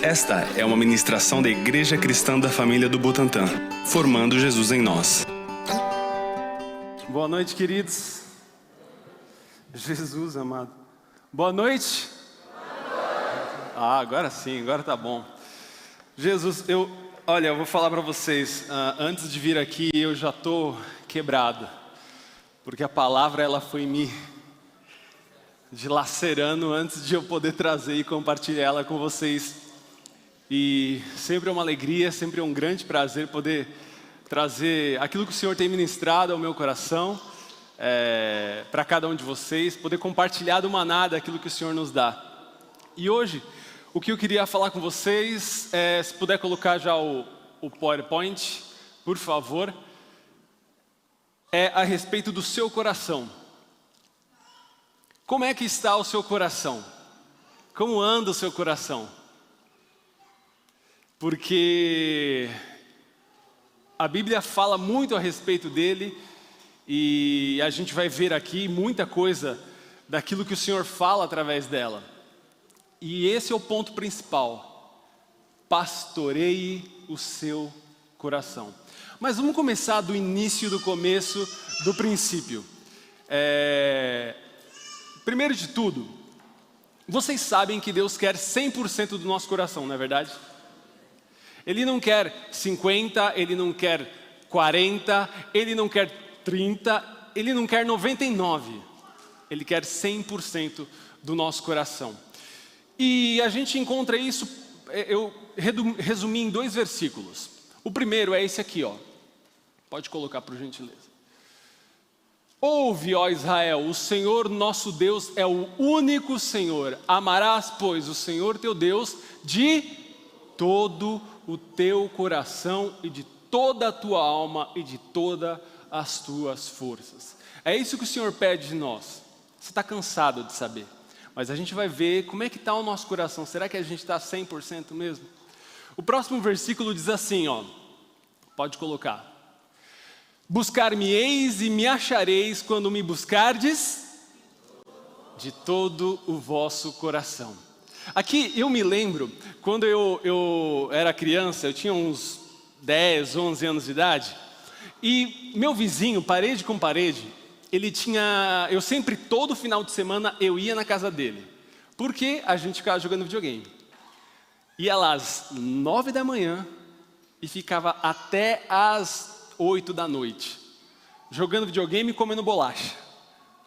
Esta é uma ministração da Igreja Cristã da Família do Butantã, formando Jesus em nós. Boa noite, queridos. Jesus amado. Boa noite. Agora sim, agora tá bom. Jesus, eu vou falar para vocês, antes de vir aqui eu já tô quebrado, porque a palavra ela foi me dilacerando antes de eu poder trazer e compartilhar ela com vocês. E sempre é uma alegria, sempre é um grande prazer poder trazer aquilo que o Senhor tem ministrado ao meu coração, para cada um de vocês, poder compartilhar do maná daquilo que o Senhor nos dá. E hoje, o que eu queria falar com vocês, se puder colocar já o PowerPoint, por favor, é a respeito do seu coração. Como é que está o seu coração? Como anda o seu coração? Porque a Bíblia fala muito a respeito dele e a gente vai ver aqui muita coisa daquilo que o Senhor fala através dela. E esse é o ponto principal: pastoreie o seu coração. Mas vamos começar do início, do começo, do princípio. Primeiro de tudo, vocês sabem que Deus quer 100% do nosso coração, não é verdade? Ele não quer 50, Ele não quer 40, Ele não quer 30, Ele não quer 99. Ele quer 100% do nosso coração. E a gente encontra isso, eu resumi em 2 versículos. O primeiro é esse aqui, ó. Pode colocar por gentileza. Ouve, ó Israel, o Senhor nosso Deus é o único Senhor. Amarás, pois, o Senhor teu Deus de todo o teu coração e de toda a tua alma e de todas as tuas forças. É isso que o Senhor pede de nós. Você está cansado de saber, mas a gente vai ver como é que está o nosso coração. Será que a gente está 100% mesmo? O próximo versículo diz assim, ó. Pode colocar. Buscar-me-eis e me achareis quando me buscardes de todo o vosso coração. Aqui eu me lembro, quando eu era criança, eu tinha uns 10, 11 anos de idade, e meu vizinho, parede com parede, ele tinha, eu sempre, todo final de semana, eu ia na casa dele, porque a gente ficava jogando videogame. Ia lá às 9 da manhã e ficava até às 8 da noite, jogando videogame e comendo bolacha.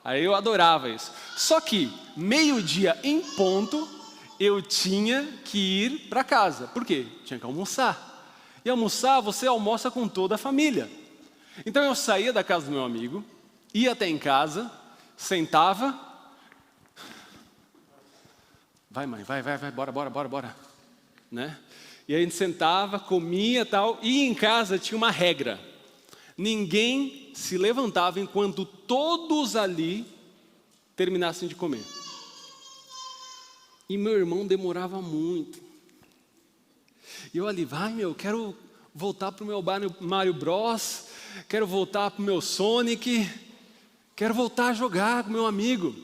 Aí eu adorava isso. Só que, meio-dia em ponto, eu tinha que ir para casa. Por quê? Tinha que almoçar. E almoçar, você almoça com toda a família. Então eu saía da casa do meu amigo, ia até em casa, sentava. Vai mãe, vai, bora. Né? E aí a gente sentava, comia e tal. E em casa tinha uma regra. Ninguém se levantava enquanto todos ali terminassem de comer. E meu irmão demorava muito. E eu ali, quero voltar para o meu Mario Bros, quero voltar para o meu Sonic, quero voltar a jogar com meu amigo.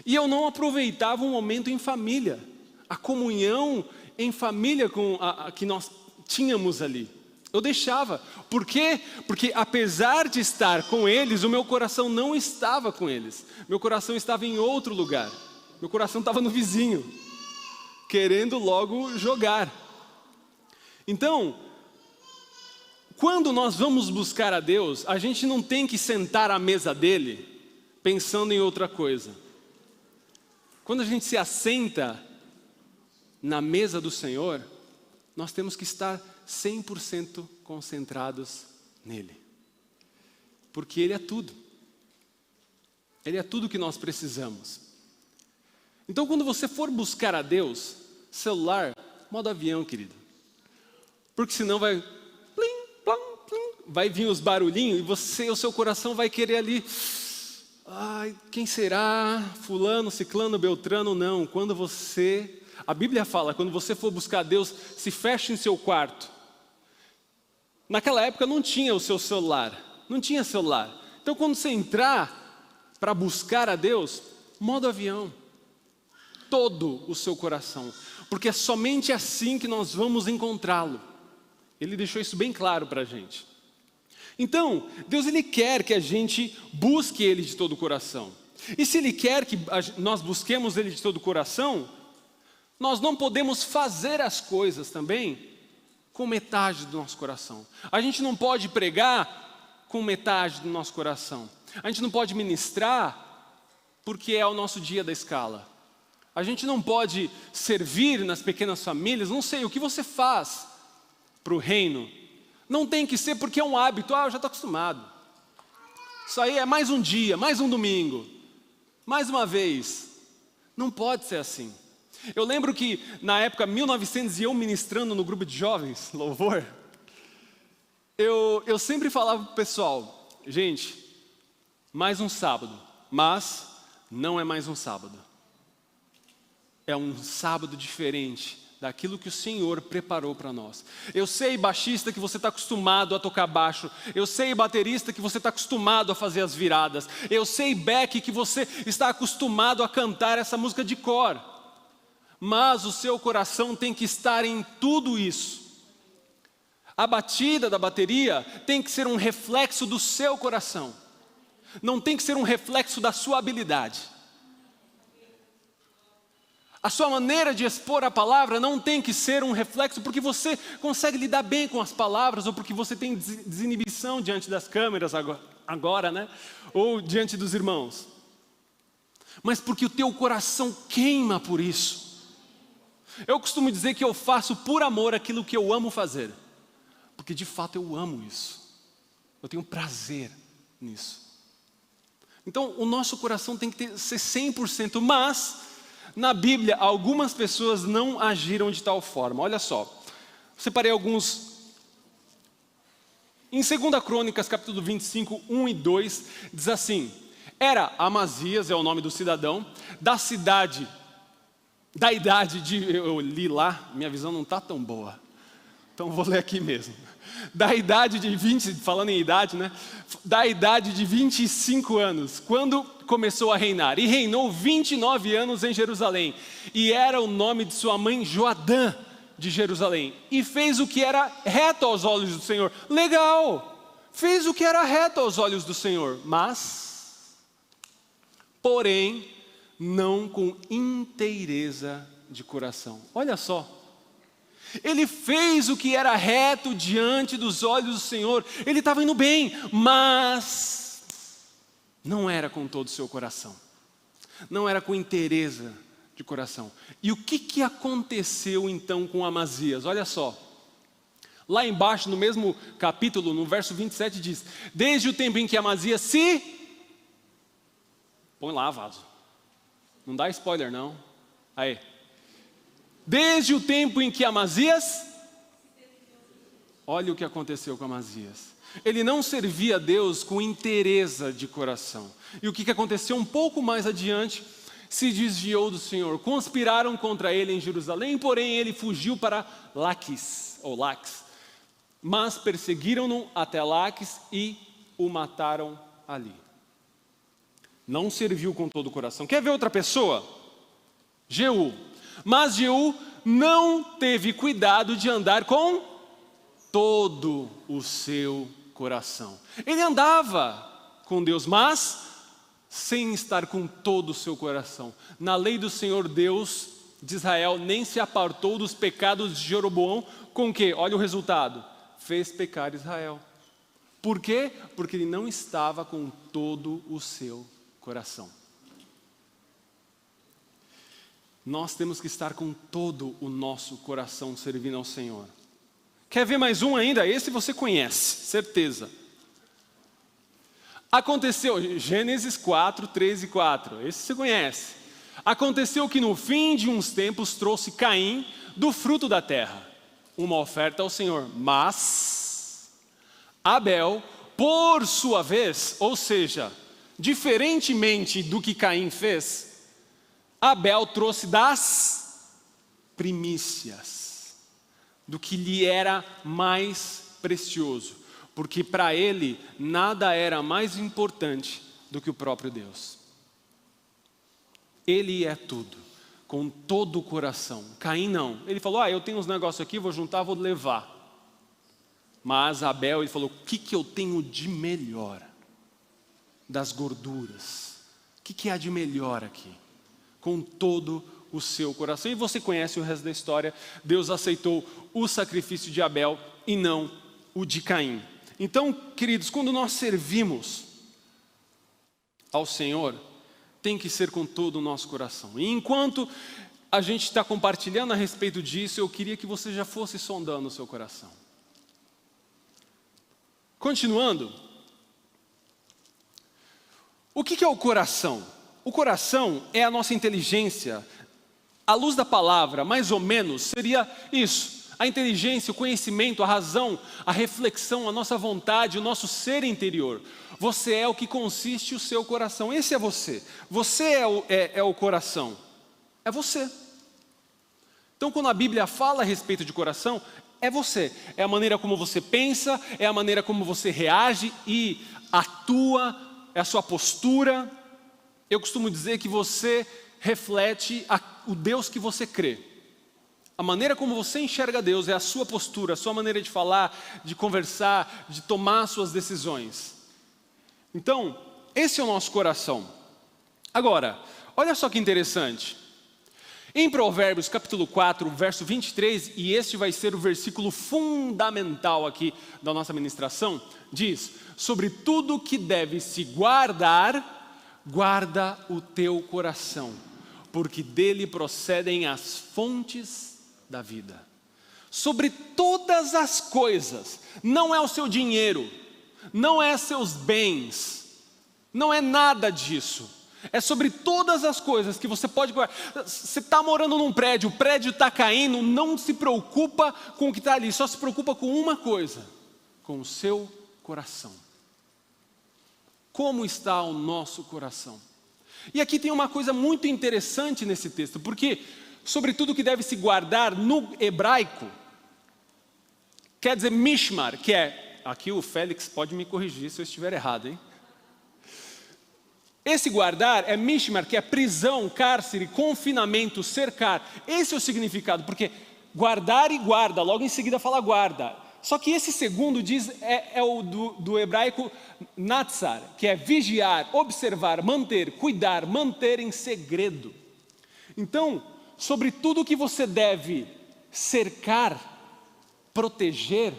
E eu não aproveitava um momento em família, a comunhão em família que nós tínhamos ali. Eu deixava. Por quê? Porque apesar de estar com eles, o meu coração não estava com eles. Meu coração estava em outro lugar. Meu coração estava no vizinho, querendo logo jogar. Então, quando nós vamos buscar a Deus, a gente não tem que sentar à mesa dele pensando em outra coisa. Quando a gente se assenta na mesa do Senhor, nós temos que estar 100% concentrados nele. Porque Ele é tudo. Ele é tudo que nós precisamos. Então quando você for buscar a Deus, celular, modo avião, querido. Porque senão vai plim, plam, plim, vai vir os barulhinhos e o seu coração vai querer ali. Ai, quem será? Fulano, ciclano, beltrano? Não. A Bíblia fala, quando você for buscar a Deus, se feche em seu quarto. Naquela época não tinha o seu celular, não tinha celular. Então quando você entrar para buscar a Deus, modo avião. todo o seu coração, porque é somente assim que nós vamos encontrá-lo. Ele deixou isso bem claro para a gente. Então, Deus ele quer que a gente busque Ele de todo o coração. E se Ele quer que nós busquemos Ele de todo o coração, nós não podemos fazer as coisas também com metade do nosso coração. A gente não pode pregar com metade do nosso coração. A gente não pode ministrar porque é o nosso dia da escala. A gente não pode servir nas pequenas famílias, não sei, o que você faz para o reino, não tem que ser porque é um hábito, eu já estou acostumado. Isso aí é mais um dia, mais um domingo, mais uma vez. Não pode ser assim. Eu lembro que na época 1900 e eu ministrando no grupo de jovens, louvor, eu sempre falava para o pessoal, gente, mais um sábado, mas não é mais um sábado. É um sábado diferente daquilo que o Senhor preparou para nós. Eu sei, baixista, que você está acostumado a tocar baixo. Eu sei, baterista, que você está acostumado a fazer as viradas. Eu sei, Beck, que você está acostumado a cantar essa música de cor. Mas o seu coração tem que estar em tudo isso. A batida da bateria tem que ser um reflexo do seu coração. Não tem que ser um reflexo da sua habilidade. A sua maneira de expor a palavra não tem que ser um reflexo porque você consegue lidar bem com as palavras ou porque você tem desinibição diante das câmeras agora, né? Ou diante dos irmãos. Mas porque o teu coração queima por isso. Eu costumo dizer que eu faço por amor aquilo que eu amo fazer. Porque de fato eu amo isso. Eu tenho prazer nisso. Então o nosso coração tem que ser 100%, mas na Bíblia, algumas pessoas não agiram de tal forma. Olha só, separei alguns. Em 2 Crônicas, capítulo 25, 1 e 2, diz assim: era Amazias, é o nome do cidadão, da idade de... Eu li lá, minha visão não está tão boa, então vou ler aqui mesmo. Da idade de 20, falando em idade, né? Da idade de 25 anos, quando começou a reinar. E reinou 29 anos em Jerusalém. E era o nome de sua mãe Joadã de Jerusalém. E fez o que era reto aos olhos do Senhor. Legal! Fez o que era reto aos olhos do Senhor. Mas, porém, não com inteireza de coração. Olha só. Ele fez o que era reto diante dos olhos do Senhor. Ele estava indo bem, mas não era com todo o seu coração. Não era com inteireza de coração. E o que aconteceu então com Amazias? Olha só. Lá embaixo, no mesmo capítulo, no verso 27 diz: desde o tempo em que Amazias se... Põe lá, vaso. Não dá spoiler não. Aí. Desde o tempo em que Amazias, olha o que aconteceu com Amazias. Ele não servia a Deus com inteireza de coração. E o que aconteceu um pouco mais adiante? Se desviou do Senhor. Conspiraram contra ele em Jerusalém, porém ele fugiu para Laquis, mas perseguiram-no até Laquis e o mataram ali. Não serviu com todo o coração. Quer ver outra pessoa? Jeú. Mas Jeú não teve cuidado de andar com todo o seu coração. Ele andava com Deus, mas sem estar com todo o seu coração. Na lei do Senhor Deus de Israel, nem se apartou dos pecados de Jeroboão, com que, olha o resultado, fez pecar Israel. Por quê? Porque ele não estava com todo o seu coração. Nós temos que estar com todo o nosso coração servindo ao Senhor. Quer ver mais um ainda? Esse você conhece, certeza. Aconteceu, Gênesis 4, 3 e 4, esse você conhece. Aconteceu que no fim de uns tempos trouxe Caim do fruto da terra, uma oferta ao Senhor. Mas Abel, por sua vez, ou seja, diferentemente do que Caim fez, Abel trouxe das primícias, do que lhe era mais precioso, porque para ele nada era mais importante do que o próprio Deus. Ele é tudo. com todo o coração. Caim não. Ele falou, eu tenho uns negócios aqui, vou juntar, vou levar. Mas Abel, ele falou, o que eu tenho de melhor? Das gorduras. O que há de melhor aqui? Com todo o seu coração. E você conhece o resto da história. Deus aceitou o sacrifício de Abel e não o de Caim. Então, queridos, quando nós servimos ao Senhor, tem que ser com todo o nosso coração. E enquanto a gente está compartilhando a respeito disso, eu queria que você já fosse sondando o seu coração. Continuando, o que é o coração? O coração é a nossa inteligência. À luz da palavra, mais ou menos, seria isso. A inteligência, o conhecimento, a razão, a reflexão, a nossa vontade, o nosso ser interior. Você é o que consiste o seu coração. Esse é você. Você é o coração. É você. Então, quando a Bíblia fala a respeito de coração, é você. É a maneira como você pensa, é a maneira como você reage e atua, é a sua postura. Eu costumo dizer que você reflete o Deus que você crê. A maneira como você enxerga Deus é a sua postura, a sua maneira de falar, de conversar, de tomar suas decisões. Então, esse é o nosso coração. Agora, olha só que interessante. Em Provérbios capítulo 4, verso 23, e este vai ser o versículo fundamental aqui da nossa ministração, diz, sobre tudo que deve se guardar, guarda o teu coração, porque dele procedem as fontes da vida. Sobre todas as coisas, não é o seu dinheiro, não é seus bens, não é nada disso. É sobre todas as coisas que você pode guardar. Você está morando num prédio, o prédio está caindo, não se preocupa com o que está ali, só se preocupa com uma coisa, com o seu coração. Como está o nosso coração? E aqui tem uma coisa muito interessante nesse texto, porque sobre tudo que deve se guardar no hebraico, quer dizer mishmar, que é, aqui o Félix pode me corrigir se eu estiver errado, hein? Esse guardar é mishmar, que é prisão, cárcere, confinamento, cercar. Esse é o significado, porque guardar e guarda, logo em seguida fala guarda. Só que esse segundo diz, é o do hebraico natsar, que é vigiar, observar, manter, cuidar, manter em segredo. Então, sobre tudo que você deve cercar, proteger,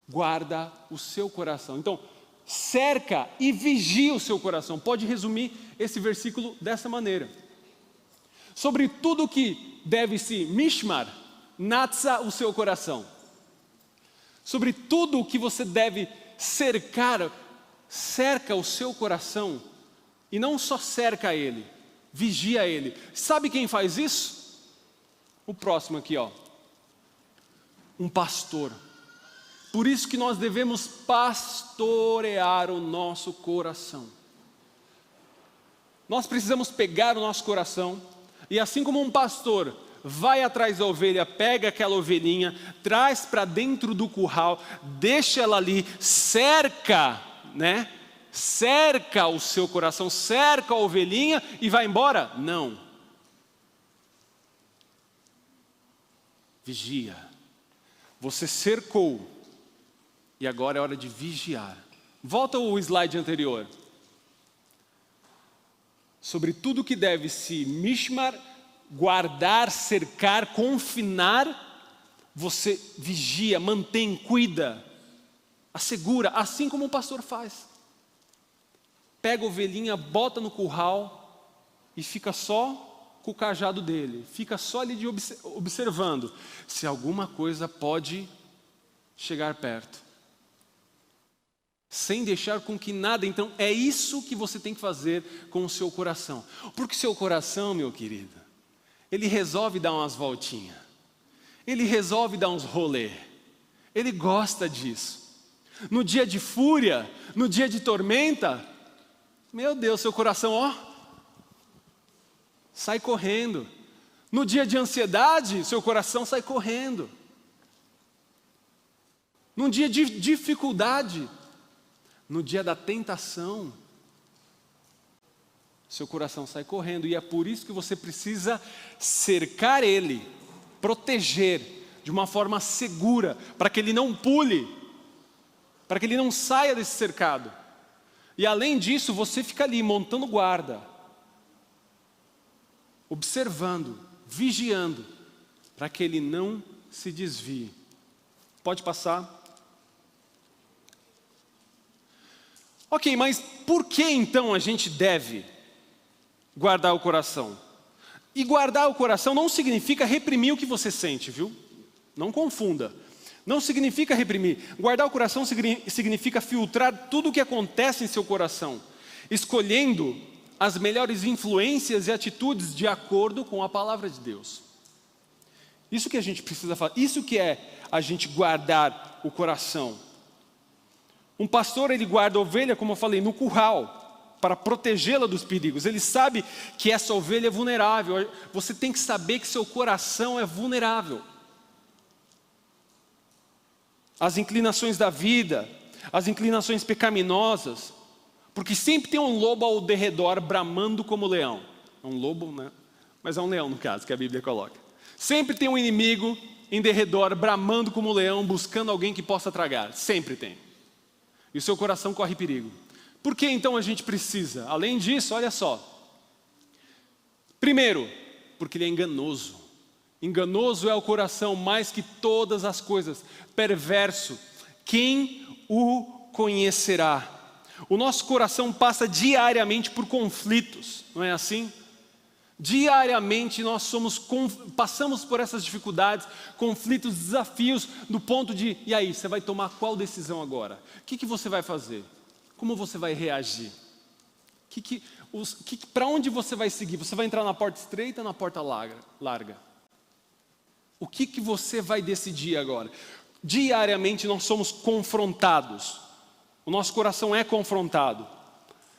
guarda o seu coração. Então, cerca e vigia o seu coração. Pode resumir esse versículo dessa maneira. Sobre tudo que deve se mishmar, natsa o seu coração. Sobre tudo que você deve cercar, cerca o seu coração. E não só cerca ele, vigia ele. Sabe quem faz isso? O próximo aqui, ó. Um pastor. Por isso que nós devemos pastorear o nosso coração. Nós precisamos pegar o nosso coração e assim como um pastor vai atrás da ovelha, pega aquela ovelhinha, traz para dentro do curral, deixa ela ali, cerca, né? Cerca o seu coração, cerca a ovelhinha e vai embora? Não. Vigia. Você cercou. E agora é hora de vigiar. Volta ao slide anterior. Sobre tudo que deve se mishmar, guardar, cercar, confinar, você vigia, mantém, cuida, assegura, assim como o pastor faz. Pega a ovelhinha, bota no curral e fica só com o cajado dele. Fica só ali observando se alguma coisa pode chegar perto. Sem deixar com que nada, então é isso que você tem que fazer com o seu coração. Porque seu coração, meu querido, ele resolve dar umas voltinhas, ele resolve dar uns rolê, ele gosta disso. No dia de fúria, no dia de tormenta, meu Deus, seu coração, ó, sai correndo. No dia de ansiedade, seu coração sai correndo. Num dia de dificuldade, no dia da tentação, seu coração sai correndo. E é por isso que você precisa cercar ele, proteger de uma forma segura, para que ele não pule, para que ele não saia desse cercado. E além disso, você fica ali montando guarda, observando, vigiando, para que ele não se desvie. Pode passar. Ok, mas por que então a gente deve guardar o coração? E guardar o coração não significa reprimir o que você sente, viu? Não confunda. Não significa reprimir. Guardar o coração significa filtrar tudo o que acontece em seu coração, escolhendo as melhores influências e atitudes de acordo com a palavra de Deus. Isso que a gente precisa fazer, isso que é a gente guardar o coração. Um pastor, ele guarda a ovelha, como eu falei, no curral, para protegê-la dos perigos. Ele sabe que essa ovelha é vulnerável. Você tem que saber que seu coração é vulnerável. As inclinações da vida, as inclinações pecaminosas, porque sempre tem um lobo ao derredor bramando como leão. É um lobo, né? Mas é um leão no caso, que a Bíblia coloca. Sempre tem um inimigo em derredor bramando como leão, buscando alguém que possa tragar. Sempre tem. E o seu coração corre perigo. Por que então a gente precisa? Além disso, olha só. Primeiro, porque ele é enganoso. Enganoso é o coração mais que todas as coisas. Perverso. Quem o conhecerá? O nosso coração passa diariamente por conflitos, não é assim? Diariamente nós passamos por essas dificuldades, conflitos, desafios, do ponto de, e aí, você vai tomar qual decisão agora? O que você vai fazer? Como você vai reagir? Para onde você vai seguir? Você vai entrar na porta estreita ou na porta larga? O que você vai decidir agora? Diariamente nós somos confrontados. O nosso coração é confrontado.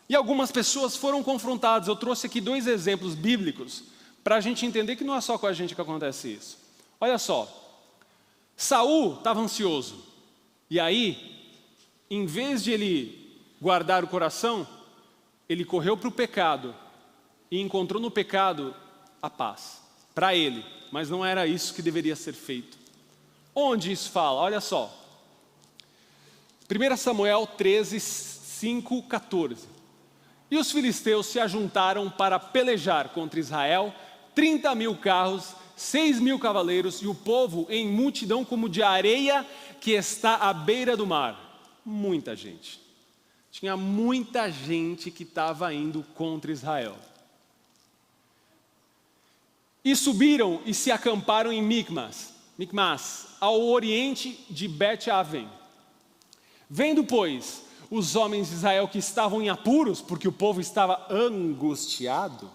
E algumas pessoas foram confrontadas. Eu trouxe aqui 2 exemplos bíblicos para a gente entender que não é só com a gente que acontece isso. Olha só. Saul estava ansioso. E aí, em vez de ele guardar o coração, ele correu para o pecado e encontrou no pecado a paz. Para ele. Mas não era isso que deveria ser feito. Onde isso fala? Olha só. 1 Samuel 13, 5, 14. E os filisteus se ajuntaram para pelejar contra Israel, 30.000 carros, 6.000 cavaleiros, e o povo em multidão como de areia que está à beira do mar. Muita gente. Tinha muita gente que estava indo contra Israel. E subiram e se acamparam em Micmas, ao oriente de Bet-Aven. Vendo, pois, os homens de Israel que estavam em apuros, porque o povo estava angustiado.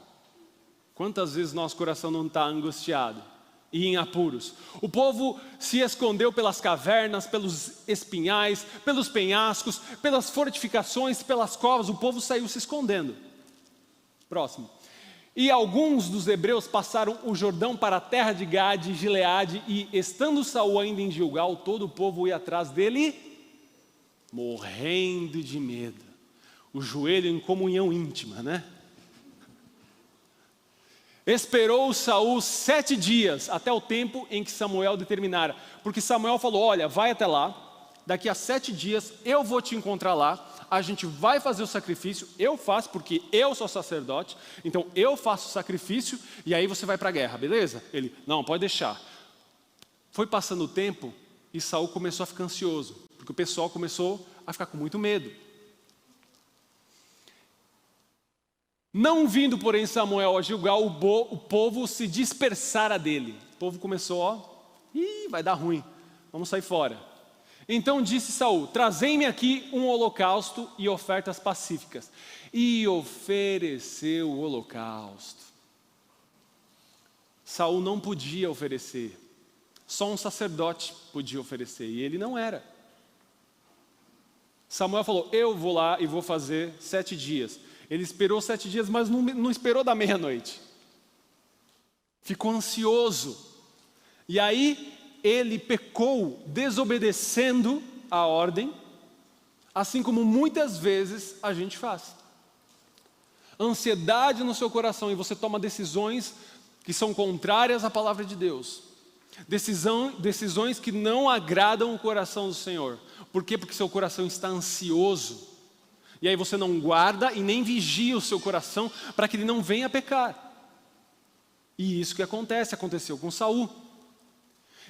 Quantas vezes nosso coração não está angustiado e em apuros? O povo se escondeu pelas cavernas, pelos espinhais, pelos penhascos, pelas fortificações, pelas covas. O povo saiu se escondendo. Próximo. E alguns dos hebreus passaram o Jordão para a terra de Gade e Gileade, e estando Saul ainda em Gilgal, todo o povo ia atrás dele, morrendo de medo. O joelho em comunhão íntima, né? Esperou Saul 7 dias, até o tempo em que Samuel determinara. Porque Samuel falou, olha, vai até lá, daqui a 7 dias eu vou te encontrar lá, a gente vai fazer o sacrifício, eu faço porque eu sou sacerdote, então eu faço o sacrifício e aí você vai para a guerra, beleza? Ele, não, pode deixar. Foi passando o tempo e Saul começou a ficar ansioso, porque o pessoal começou a ficar com muito medo. Não vindo, porém, Samuel a Gilgal, o povo se dispersara dele. O povo começou, vai dar ruim, vamos sair fora. Então disse Saul, trazei-me aqui um holocausto e ofertas pacíficas. E ofereceu o holocausto. Saul não podia oferecer. Só um sacerdote podia oferecer, e ele não era. Samuel falou, eu vou lá e vou fazer 7 dias. Ele esperou 7 dias, mas não esperou da meia-noite. Ficou ansioso. E aí ele pecou desobedecendo a ordem, assim como muitas vezes a gente faz. ansiedade no seu coração e você toma decisões que são contrárias à palavra de Deus, decisões que não agradam o coração do Senhor. Por quê? Porque seu coração está ansioso. E aí você não guarda e nem vigia o seu coração para que ele não venha a pecar. E isso que aconteceu com Saul.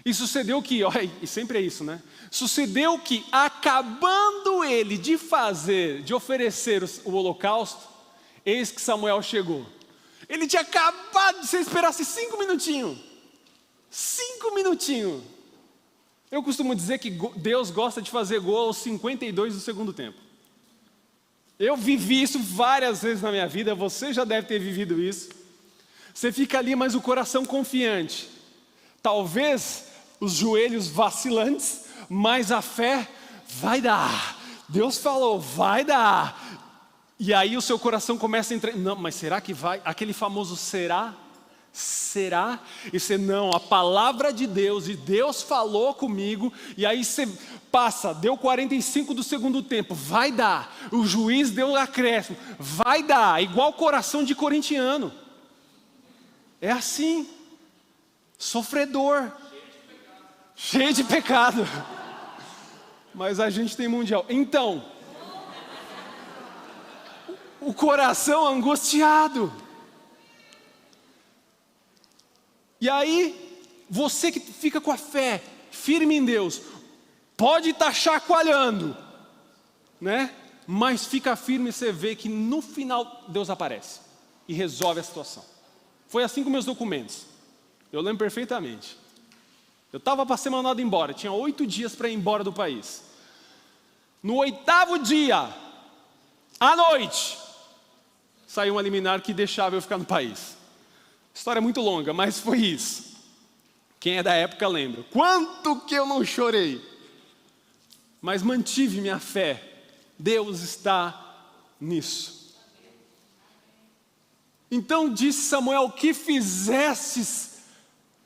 E sucedeu que, olha, e sempre é isso, né? Sucedeu que, acabando ele de oferecer o holocausto, eis que Samuel chegou. Ele tinha acabado, se esperasse 5 minutinhos. 5 minutinhos. Eu costumo dizer que Deus gosta de fazer gol aos 52 do segundo tempo. Eu vivi isso várias vezes na minha vida, você já deve ter vivido isso. Você fica ali, mas o coração confiante. Talvez os joelhos vacilantes, mas a fé vai dar. Deus falou, vai dar. E aí o seu coração começa a entrar. Não, mas será que vai? Aquele famoso será? Será? E você, não, a palavra de Deus, e Deus falou comigo. E aí você passa, deu 45 do segundo tempo, vai dar. O juiz deu acréscimo, vai dar. Igual coração de corintiano. É assim, sofredor, cheio de pecado, mas a gente tem mundial. Então, o coração angustiado. E aí, você que fica com a fé firme em Deus, pode estar chacoalhando, né? Mas fica firme e você vê que no final Deus aparece e resolve a situação. Foi assim com meus documentos. Eu lembro perfeitamente. Eu estava para ser mandado embora. Tinha 8 dias para ir embora do país. No 8º dia, à noite, saiu uma liminar que deixava eu ficar no país. História muito longa, mas foi isso. Quem é da época lembra. Quanto que eu não chorei. Mas mantive minha fé. Deus está nisso. Então disse Samuel, que fizestes?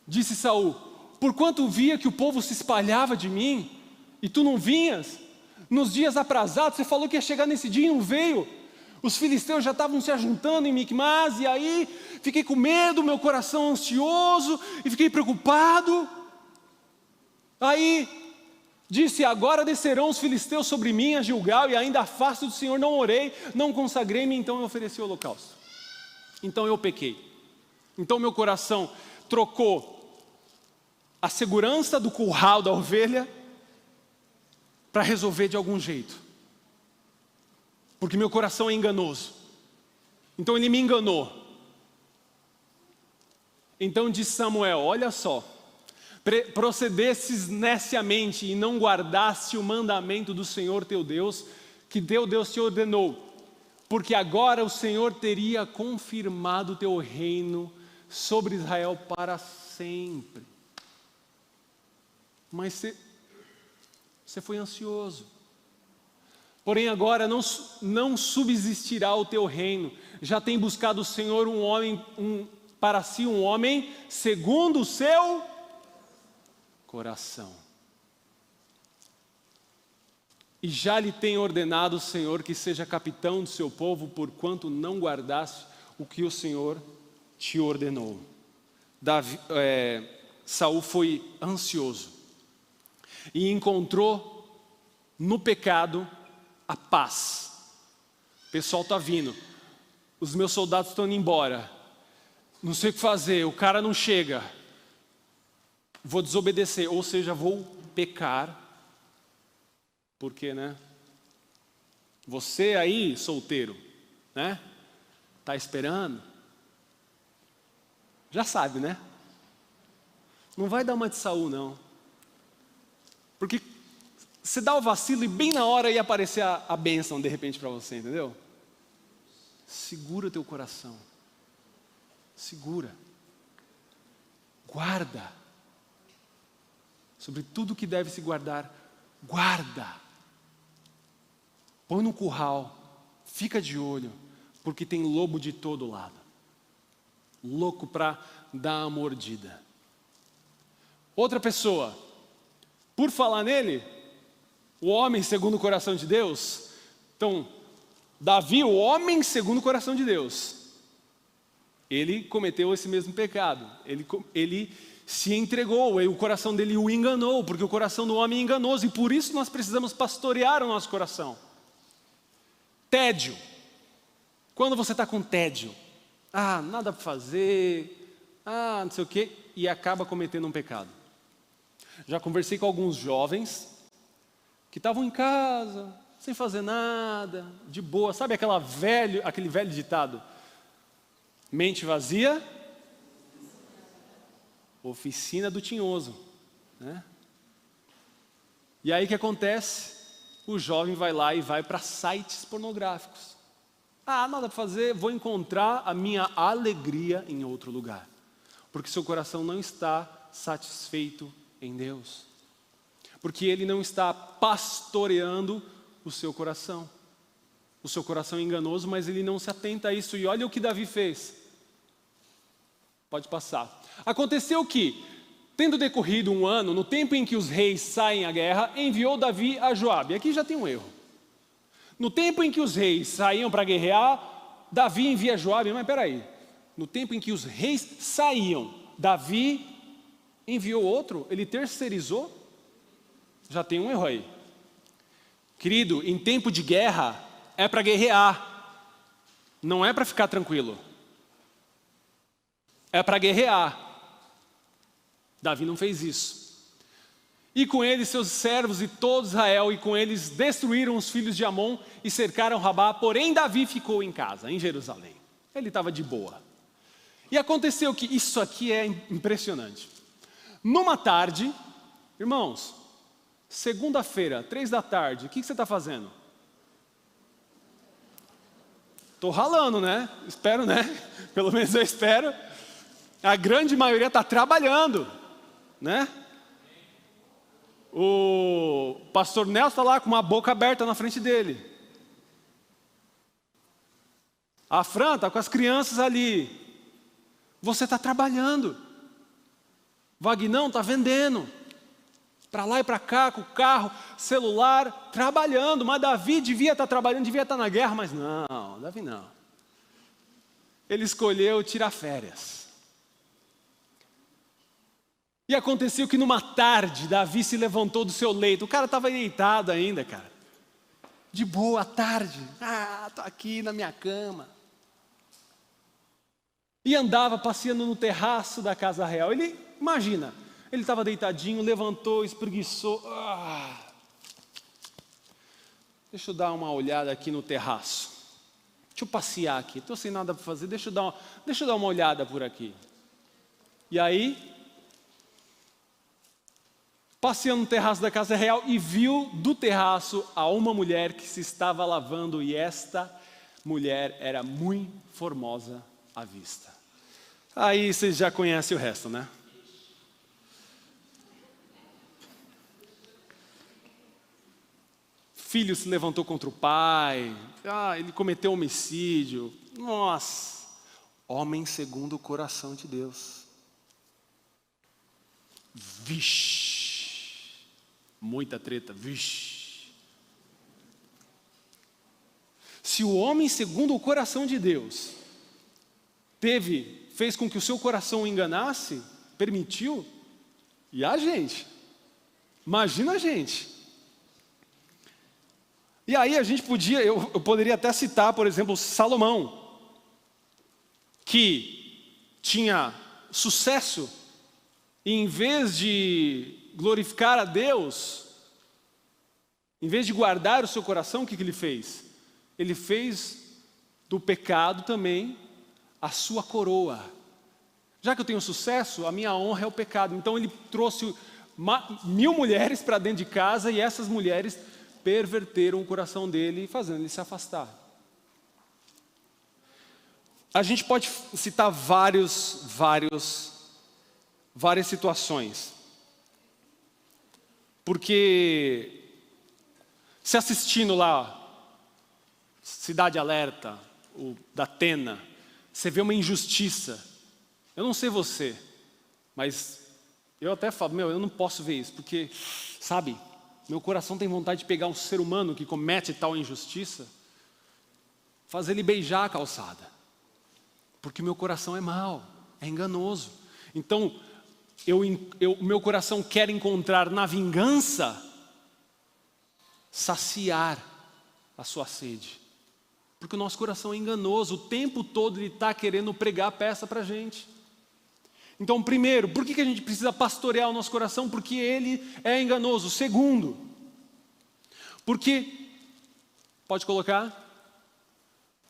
Disse Saul, porquanto via que o povo se espalhava de mim, e tu não vinhas. Nos dias aprazados, você falou que ia chegar nesse dia e não veio. Os filisteus já estavam se ajuntando em Micmas, e aí fiquei com medo, meu coração ansioso, e fiquei preocupado. Aí disse, agora descerão os filisteus sobre mim a Gilgal, e ainda a face do Senhor não orei, não consagrei-me, então eu ofereci o holocausto. Então eu pequei. Então meu coração trocou a segurança do curral da ovelha para resolver de algum jeito. Porque meu coração é enganoso. Então ele me enganou. Então disse Samuel, olha só, procedesses neciamente e não guardaste o mandamento do Senhor teu Deus, que teu Deus te ordenou. Porque agora o Senhor teria confirmado o teu reino sobre Israel para sempre. Mas você foi ansioso. Porém agora não subsistirá o teu reino. Já tem buscado o Senhor para si um homem segundo o seu coração. E já lhe tem ordenado o Senhor que seja capitão do seu povo, porquanto não guardaste o que o Senhor te ordenou. Saul foi ansioso e encontrou no pecado a paz. O pessoal está vindo, os meus soldados estão indo embora, não sei o que fazer, o cara não chega, vou desobedecer, ou seja, vou pecar. Porque, né? Você aí, solteiro, né? Tá esperando? Já sabe, né? Não vai dar uma de Saul, não. Porque você dá o vacilo e bem na hora ia aparecer a bênção de repente para você, entendeu? Segura o teu coração. Segura. Guarda. Sobre tudo que deve se guardar, guarda. Põe no curral, fica de olho, porque tem lobo de todo lado. Louco para dar a mordida. Outra pessoa, por falar nele, o homem segundo o coração de Deus. Então, Davi, o homem segundo o coração de Deus, ele cometeu esse mesmo pecado. Ele se entregou, e o coração dele o enganou, porque o coração do homem é enganoso, e por isso nós precisamos pastorear o nosso coração. Tédio. Quando você está com tédio, nada para fazer, não sei o quê, e acaba cometendo um pecado. Já conversei com alguns jovens que estavam em casa, sem fazer nada, de boa. Sabe aquele velho ditado? Mente vazia, oficina do tinhoso, né? E aí o que acontece? O jovem vai lá e vai para sites pornográficos. Nada para fazer, vou encontrar a minha alegria em outro lugar. Porque seu coração não está satisfeito em Deus. Porque ele não está pastoreando o seu coração. O seu coração é enganoso, mas ele não se atenta a isso. E olha o que Davi fez. Pode passar. Aconteceu que, tendo decorrido um ano, no tempo em que os reis saem à guerra, enviou Davi a Joabe. Aqui já tem um erro. No tempo em que os reis saíam para guerrear, Davi envia Joabe. Mas peraí. No tempo em que os reis saíam, Davi enviou outro? Ele terceirizou? Já tem um erro aí. Querido, em tempo de guerra é para guerrear, não é para ficar tranquilo. É para guerrear. Davi não fez isso. E com ele seus servos e todo Israel, e com eles destruíram os filhos de Amon e cercaram Rabá, porém Davi ficou em casa, em Jerusalém. Ele estava de boa. E aconteceu que, isso aqui é impressionante. Numa tarde, irmãos, segunda-feira, 3 da tarde, o que você está fazendo? Estou ralando, né? Espero, né? Pelo menos eu espero. A grande maioria está trabalhando, né? O pastor Nelson está lá com uma boca aberta na frente dele. A Fran está com as crianças ali. Você está trabalhando. Vagnão está vendendo. Para lá e para cá, com o carro, celular, trabalhando. Mas Davi devia estar trabalhando, devia estar na guerra, mas não, Davi não. Ele escolheu tirar férias. E aconteceu que numa tarde, Davi se levantou do seu leito. O cara estava deitado ainda, cara. De boa, à tarde. Estou aqui na minha cama. E andava passeando no terraço da casa real. Imagina, ele estava deitadinho, levantou, espreguiçou. Deixa eu dar uma olhada aqui no terraço. Deixa eu passear aqui. Estou sem nada para fazer, deixa eu dar uma olhada por aqui. E aí, passeando no terraço da casa real e viu do terraço a uma mulher que se estava lavando, e esta mulher era muito formosa à vista. Aí vocês já conhecem o resto, né? Filho se levantou contra o pai. Ele cometeu homicídio. Nossa, homem segundo o coração de Deus. Vixe, muita treta, vixe. Se o homem segundo o coração de Deus fez com que o seu coração o enganasse, permitiu, e a gente, imagina a gente. E aí eu poderia até citar, por exemplo, Salomão, que tinha sucesso, e em vez de glorificar a Deus, em vez de guardar o seu coração, o que ele fez? Ele fez do pecado também a sua coroa. Já que eu tenho sucesso, a minha honra é o pecado. Então ele trouxe 1000 mulheres para dentro de casa, e essas mulheres perverteram o coração dele, fazendo ele se afastar. A gente pode citar várias situações. Porque se assistindo lá, Cidade Alerta, o da Atena, você vê uma injustiça. Eu não sei você, mas eu até falo, eu não posso ver isso, porque, sabe, meu coração tem vontade de pegar um ser humano que comete tal injustiça fazer ele beijar a calçada. Porque o meu coração é mau, é enganoso. Então, o meu coração quer encontrar na vingança, saciar a sua sede. Porque o nosso coração é enganoso, o tempo todo ele está querendo pregar a peça para a gente. Então, primeiro, por que a gente precisa pastorear o nosso coração? Porque ele é enganoso. Segundo, porque, pode colocar,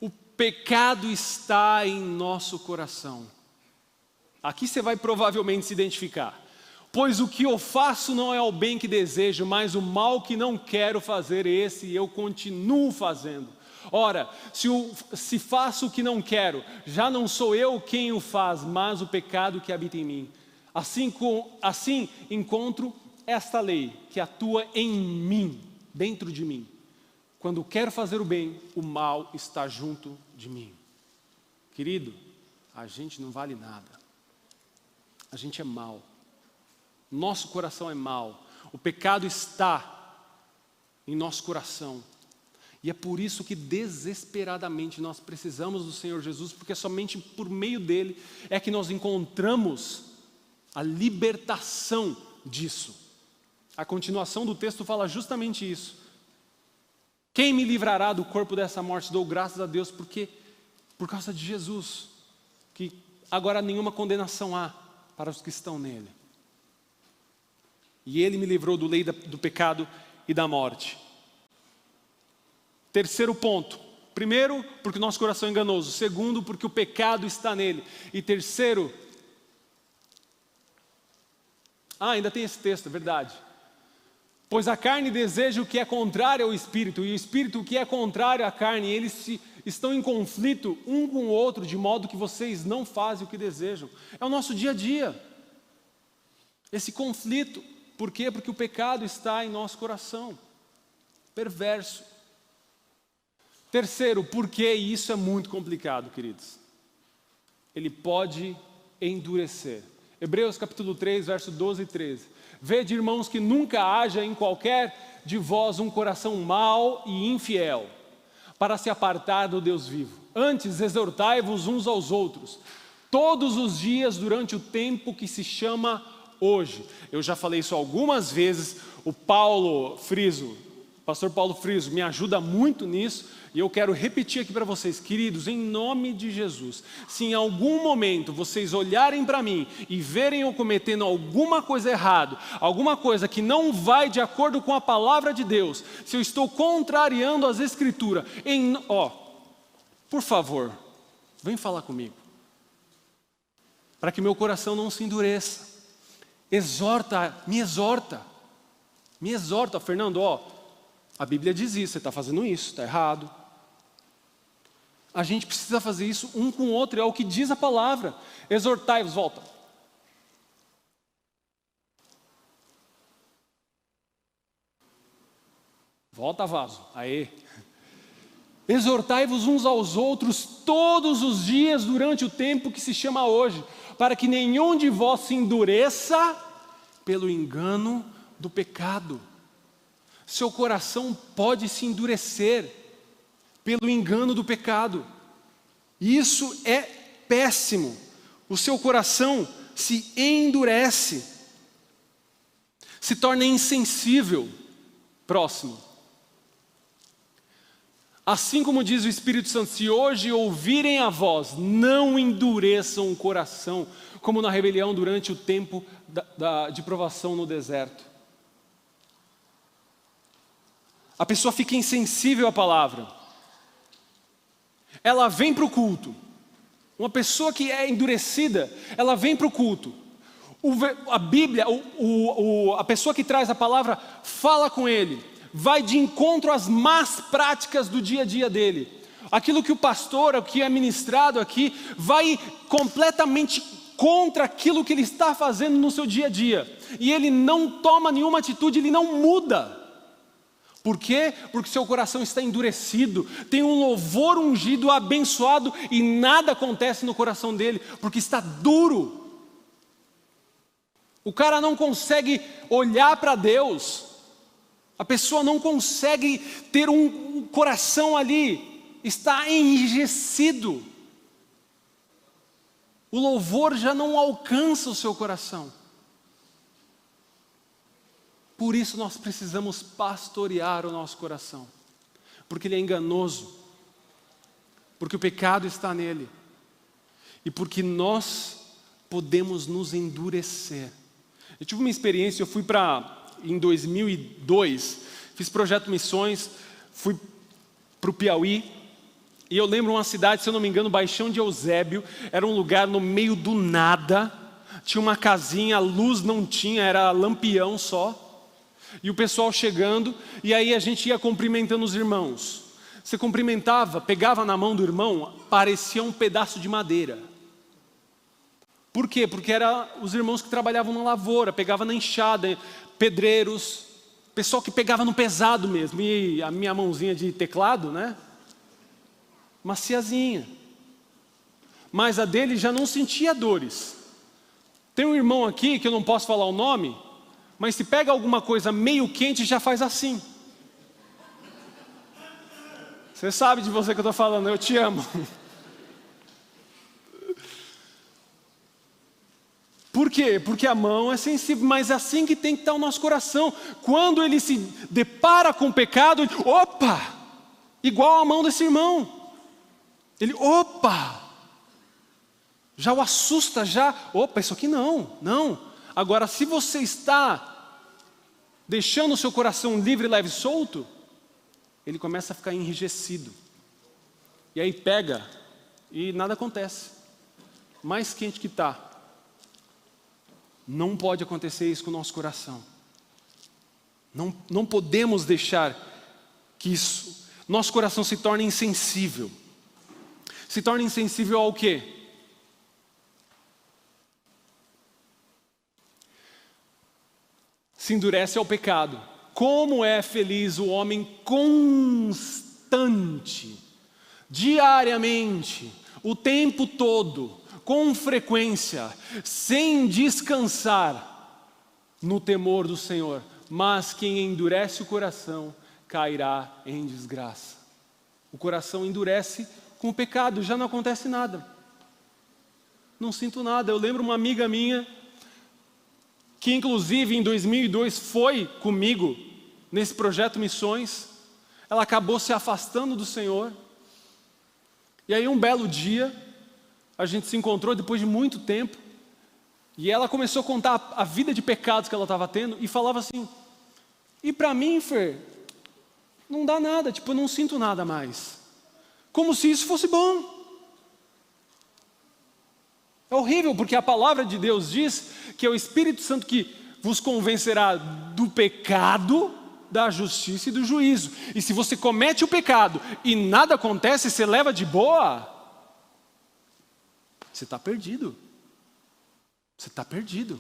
o pecado está em nosso coração. Aqui você vai provavelmente se identificar. Pois o que eu faço não é o bem que desejo, mas o mal que não quero fazer, esse eu continuo fazendo. Ora, se faço o que não quero, já não sou eu quem o faz, mas o pecado que habita em mim. Assim encontro esta lei que atua em mim, dentro de mim. Quando quero fazer o bem, o mal está junto de mim. Querido, a gente não vale nada. A gente é mau. Nosso coração é mau. O pecado está em nosso coração. E é por isso que desesperadamente nós precisamos do Senhor Jesus, porque somente por meio dele é que nós encontramos a libertação disso. A continuação do texto fala justamente isso. Quem me livrará do corpo dessa morte? Dou graças a Deus, porque por causa de Jesus, que agora nenhuma condenação há para os que estão nele. E ele me livrou do lei do pecado e da morte. Terceiro ponto. Primeiro, porque o nosso coração é enganoso. Segundo, porque o pecado está nele. E terceiro, ainda tem esse texto, é verdade. Pois a carne deseja o que é contrário ao Espírito, e o Espírito o que é contrário à carne, e eles estão em conflito um com o outro, de modo que vocês não fazem o que desejam. É o nosso dia a dia. Esse conflito. Por quê? Porque o pecado está em nosso coração. Perverso. Terceiro, porque isso é muito complicado, queridos. Ele pode endurecer. Hebreus capítulo 3, verso 12 e 13. Vede, irmãos, que nunca haja em qualquer de vós um coração mau e infiel, para se apartar do Deus vivo. Antes, exortai-vos uns aos outros, todos os dias durante o tempo que se chama hoje. Eu já falei isso algumas vezes. O pastor Paulo Friso me ajuda muito nisso. E eu quero repetir aqui para vocês, queridos, em nome de Jesus, se em algum momento vocês olharem para mim e verem eu cometendo alguma coisa errada, alguma coisa que não vai de acordo com a palavra de Deus, se eu estou contrariando as Escrituras, por favor, vem falar comigo, para que meu coração não se endureça. Me exorta, Fernando, a Bíblia diz isso, você está fazendo isso, está errado. A gente precisa fazer isso um com o outro, é o que diz a palavra. Exortai-vos, volta. Volta, vaso, aê. Exortai-vos uns aos outros todos os dias durante o tempo que se chama hoje, para que nenhum de vós se endureça pelo engano do pecado. Seu coração pode se endurecer pelo engano do pecado. Isso é péssimo. O seu coração se endurece, se torna insensível. Próximo. Assim como diz o Espírito Santo, se hoje ouvirem a voz, não endureçam o coração, como na rebelião durante o tempo de provação no deserto. A pessoa fica insensível à palavra. Ela vem para o culto. Uma pessoa que é endurecida, ela vem para o culto. A Bíblia, a pessoa que traz a palavra, fala com ele. Vai de encontro às más práticas do dia a dia dele. Aquilo que o pastor, o que é ministrado aqui, vai completamente contra aquilo que ele está fazendo no seu dia a dia. E ele não toma nenhuma atitude, ele não muda. Por quê? Porque seu coração está endurecido, tem um louvor ungido, abençoado, e nada acontece no coração dele, porque está duro. O cara não consegue olhar para Deus, a pessoa não consegue ter um coração ali está enrijecido. O louvor já não alcança o seu coração. Por isso nós precisamos pastorear o nosso coração, porque ele é enganoso, porque o pecado está nele, e porque nós podemos nos endurecer. Eu tive uma experiência, eu fui em 2002, fiz projeto Missões, fui para o Piauí, e eu lembro uma cidade, se eu não me engano, Baixão de Eusébio, era um lugar no meio do nada, tinha uma casinha, a luz não tinha, era lampião só, e o pessoal chegando, e aí a gente ia cumprimentando os irmãos. Você cumprimentava, pegava na mão do irmão, parecia um pedaço de madeira. Por quê? Porque eram os irmãos que trabalhavam na lavoura, pegava na enxada, pedreiros, pessoal que pegava no pesado mesmo, e a minha mãozinha de teclado, né? Maciazinha. Mas a dele já não sentia dores. Tem um irmão aqui, que eu não posso falar o nome, mas se pega alguma coisa meio quente, já faz assim. Você sabe de você que eu estou falando, eu te amo. Por quê? Porque a mão é sensível, mas é assim que tem que estar o nosso coração. Quando ele se depara com o pecado, opa! Igual a mão desse irmão. Ele, opa! Já o assusta, opa, isso aqui não. Agora, se você está deixando o seu coração livre, leve e solto, ele começa a ficar enrijecido. E aí pega e nada acontece. Mais quente que está. Não pode acontecer isso com o nosso coração. Não podemos deixar que nosso coração se torne insensível. Se torne insensível ao quê? Se endurece ao pecado. Como é feliz o homem constante, diariamente, o tempo todo, com frequência, sem descansar no temor do Senhor. Mas quem endurece o coração cairá em desgraça. O coração endurece com o pecado, já não acontece nada. Não sinto nada. Eu lembro uma amiga minha, que inclusive em 2002 foi comigo nesse projeto Missões. Ela acabou se afastando do Senhor. E aí um belo dia, a gente se encontrou depois de muito tempo, e ela começou a contar a vida de pecados que ela estava tendo, e falava assim, e para mim, Fer, não dá nada, eu não sinto nada mais. Como se isso fosse bom. É horrível, porque a palavra de Deus diz que é o Espírito Santo que vos convencerá do pecado, da justiça e do juízo. E se você comete o pecado e nada acontece, você leva de boa, você está perdido. Você está perdido.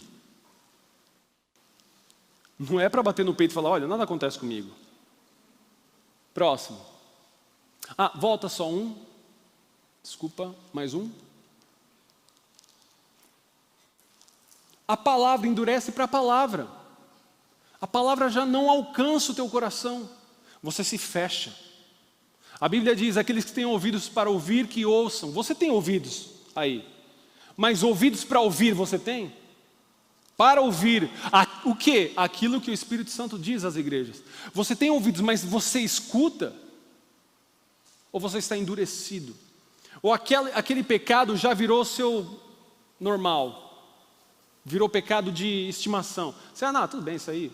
Não é para bater no peito e falar, olha, nada acontece comigo. Próximo. Volta só um. Desculpa, mais um. A palavra endurece para a palavra. A palavra já não alcança o teu coração. Você se fecha. A Bíblia diz, aqueles que têm ouvidos para ouvir, que ouçam. Você tem ouvidos aí. Mas ouvidos para ouvir você tem? Para ouvir o quê? Aquilo que o Espírito Santo diz às igrejas. Você tem ouvidos, mas você escuta? Ou você está endurecido? Ou aquele pecado já virou seu normal? Virou pecado de estimação. Você, não, tudo bem isso aí.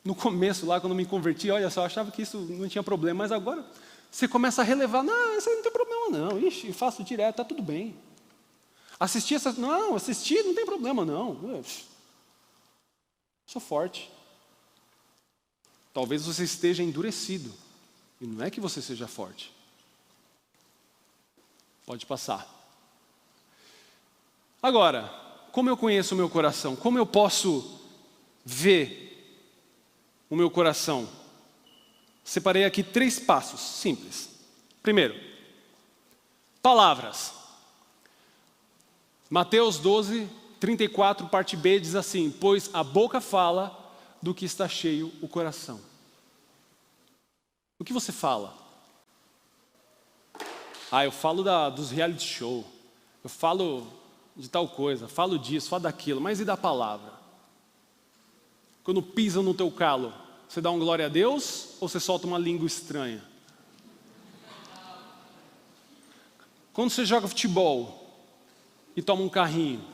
No começo lá, quando me converti, olha só, eu achava que isso não tinha problema. Mas agora você começa a relevar. Não, isso aí não tem problema não. Ixi, eu faço direto, está tudo bem. Assistir não tem problema não. Sou forte. Talvez você esteja endurecido. E não é que você seja forte. Pode passar. Agora, como eu conheço o meu coração? Como eu posso ver o meu coração? Separei aqui 3 passos simples. Primeiro, palavras. Mateus 12, 34, parte B, diz assim, pois a boca fala do que está cheio o coração. O que você fala? Eu falo dos reality show, eu falo de tal coisa, falo disso, falo daquilo, mas e da palavra? Quando pisam no teu calo, você dá um glória a Deus ou você solta uma língua estranha? Quando você joga futebol e toma um carrinho?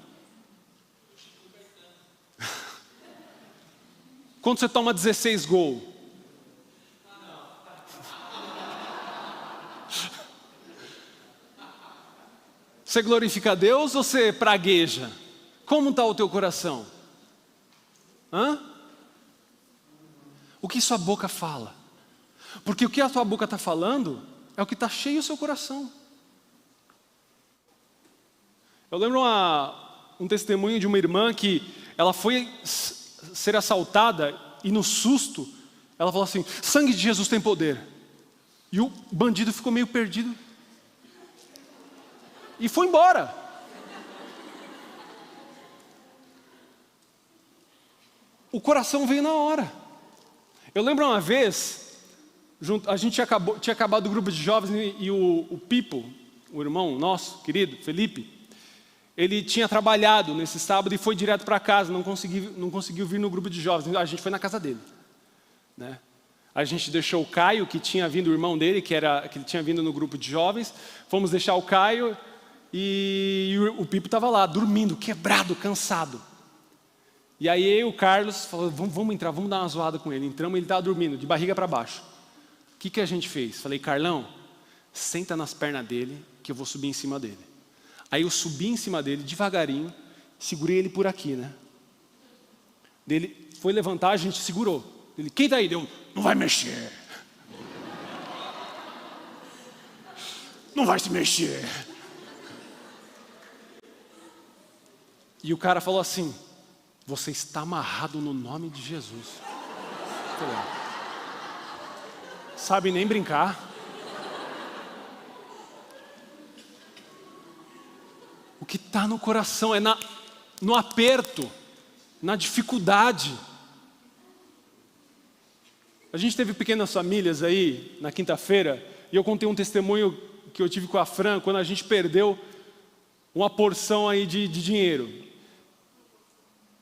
Quando você toma 16 gols? Você glorifica a Deus ou você pragueja? Como está o teu coração? O que sua boca fala? Porque o que a tua boca está falando é o que está cheio o seu coração. Eu lembro um testemunho de uma irmã que ela foi ser assaltada e no susto ela falou assim: sangue de Jesus tem poder. E o bandido ficou meio perdido e foi embora. O coração veio na hora. Eu lembro uma vez, a gente tinha acabado o grupo de jovens e o Pipo, o irmão nosso, querido, Felipe, ele tinha trabalhado nesse sábado e foi direto para casa, não conseguiu vir no grupo de jovens. A gente foi na casa dele, né? A gente deixou o Caio, que tinha vindo, o irmão dele, que ele tinha vindo no grupo de jovens. Fomos deixar o Caio e o Pipo estava lá, dormindo, quebrado, cansado. E aí eu e o Carlos falamos: vamos entrar, vamos dar uma zoada com ele. Entramos e ele estava dormindo, de barriga para baixo. O que a gente fez? Falei: Carlão, senta nas pernas dele, que eu vou subir em cima dele. Aí eu subi em cima dele, devagarinho, segurei ele por aqui, né? Ele foi levantar, a gente segurou. Ele: quem tá aí? Deu: não vai mexer. Não vai se mexer. E o cara falou assim: você está amarrado no nome de Jesus. Sabe nem brincar. O que está no coração é no aperto, na dificuldade. A gente teve pequenas famílias aí na quinta-feira e eu contei um testemunho que eu tive com a Fran quando a gente perdeu uma porção aí de dinheiro.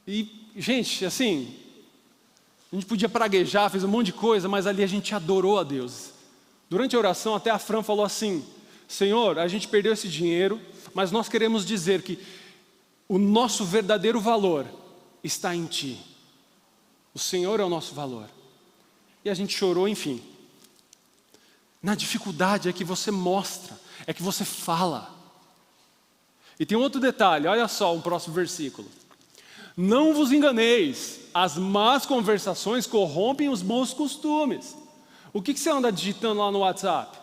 E, gente, assim, a gente podia praguejar, fez um monte de coisa, mas ali a gente adorou a Deus. Durante a oração, até a Fran falou assim: Senhor, a gente perdeu esse dinheiro, mas nós queremos dizer que o nosso verdadeiro valor está em Ti. O Senhor é o nosso valor. E a gente chorou, enfim. Na dificuldade é que você mostra, é que você fala. E tem outro detalhe, olha só o próximo versículo. Não vos enganeis, as más conversações corrompem os bons costumes. O que você anda digitando lá no WhatsApp?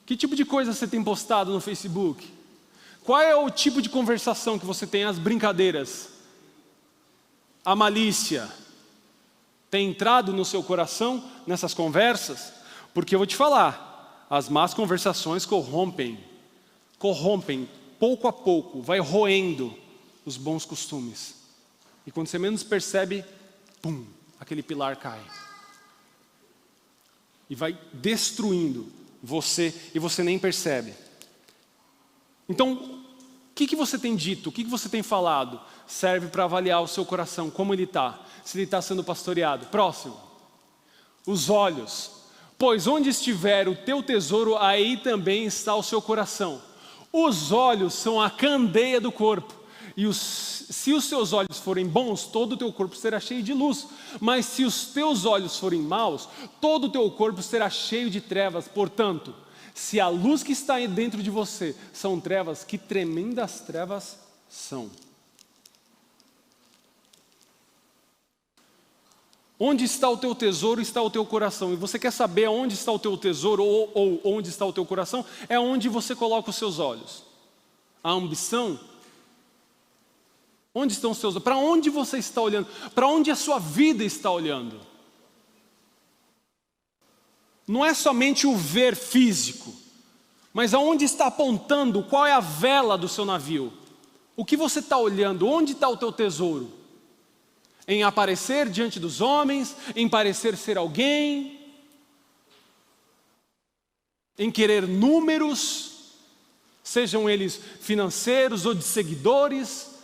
Que tipo de coisa você tem postado no Facebook? Qual é o tipo de conversação que você tem, as brincadeiras? A malícia tem entrado no seu coração nessas conversas? Porque eu vou te falar, as más conversações corrompem pouco a pouco, vai roendo os bons costumes. E quando você menos percebe, pum, aquele pilar cai. E vai destruindo você e você nem percebe. Então, o que você tem dito, o que você tem falado, serve para avaliar o seu coração, como ele está, se ele está sendo pastoreado. Próximo. Os olhos. Pois onde estiver o teu tesouro, aí também está o seu coração. Os olhos são a candeia do corpo. E se os seus olhos forem bons, todo o teu corpo será cheio de luz. Mas se os teus olhos forem maus, todo o teu corpo será cheio de trevas. Portanto, se a luz que está dentro de você são trevas, que tremendas trevas são. Onde está o teu tesouro, está o teu coração. E você quer saber onde está o teu tesouro ou onde está o teu coração? É onde você coloca os seus olhos. A ambição. Onde estão os seus olhos? Para onde você está olhando? Para onde a sua vida está olhando? Não é somente o ver físico, mas aonde está apontando, qual é a vela do seu navio? O que você está olhando? Onde está o teu tesouro? Em aparecer diante dos homens, em parecer ser alguém? em querer números, sejam eles financeiros ou de seguidores.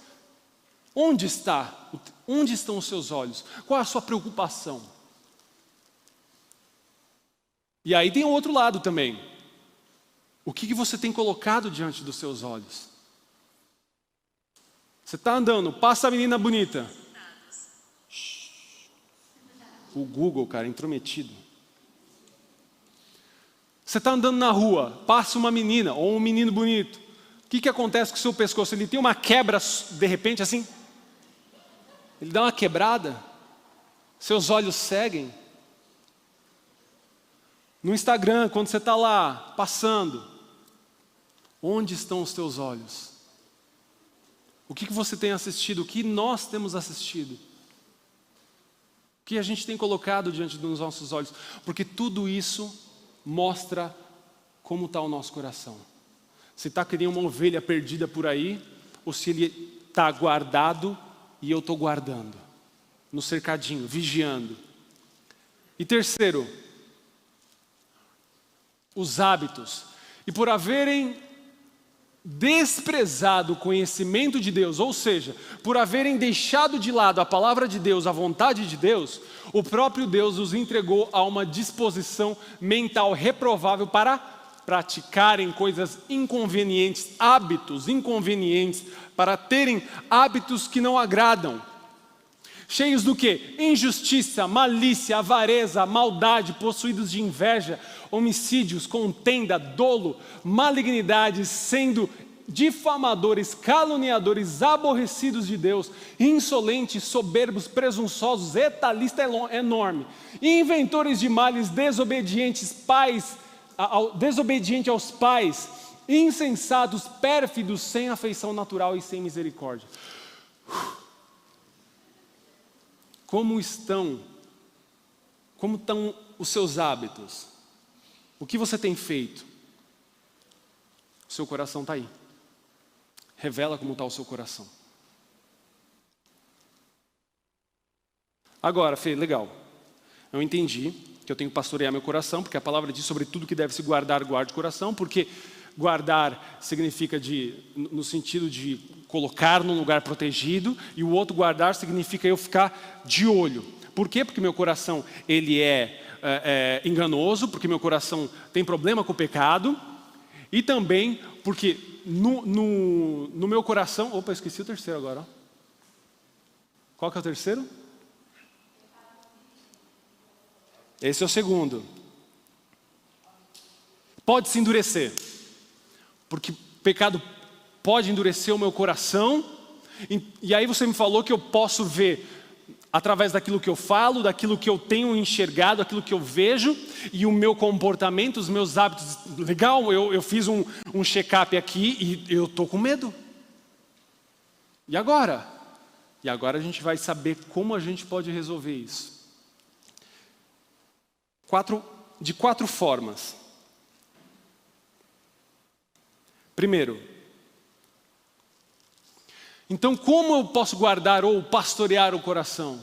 Onde estão os seus olhos? Qual é a sua preocupação? E aí tem o outro lado também. O que você tem colocado diante dos seus olhos? Você está andando, passa a menina bonita. O Google, cara, intrometido. Você está andando na rua, passa uma menina ou um menino bonito. O que acontece com o seu pescoço? Ele tem uma quebra, de repente, assim. Ele dá uma quebrada. Seus olhos seguem. No Instagram, quando você está lá, passando. Onde estão os teus olhos? O que você tem assistido? O que nós temos assistido? O que a gente tem colocado diante dos nossos olhos? Porque tudo isso mostra como está o nosso coração. Se está que nem uma ovelha perdida por aí, ou se ele está guardado e eu estou guardando. No cercadinho, vigiando. E terceiro, os hábitos. E por haverem desprezado o conhecimento de Deus, ou seja, por haverem deixado de lado a palavra de Deus, a vontade de Deus, o próprio Deus os entregou a uma disposição mental reprovável para praticarem coisas inconvenientes, hábitos inconvenientes, para terem hábitos que não agradam. Cheios do quê? Injustiça, malícia, avareza, maldade, possuídos de inveja, homicídios, contenda, dolo, malignidade, sendo difamadores, caluniadores, aborrecidos de Deus, insolentes, soberbos, presunçosos, eita, lista é enorme, inventores de males, desobedientes, desobediente aos pais, insensatos, pérfidos, sem afeição natural e sem misericórdia. Como estão os seus hábitos? O que você tem feito? O seu coração está aí. Revela como está o seu coração. Agora, Fê, legal. Eu entendi que eu tenho que pastorear meu coração, porque a palavra diz sobre tudo que deve se guardar, guarde o coração, porque guardar significa no sentido de colocar num lugar protegido, e o outro guardar significa eu ficar de olho. Por quê? Porque meu coração ele é enganoso, porque meu coração tem problema com o pecado, e também porque no meu coração... Opa, esqueci o terceiro agora. Ó. Qual que é o terceiro? Esse é o segundo. Pode se endurecer, porque pecado pode endurecer o meu coração, e aí você me falou que eu posso ver através daquilo que eu falo, daquilo que eu tenho enxergado, daquilo que eu vejo, e o meu comportamento, os meus hábitos. Legal, eu fiz um check-up aqui e eu estou com medo. E agora? E agora a gente vai saber como a gente pode resolver isso. De quatro formas. Primeiro, então como eu posso guardar ou pastorear o coração?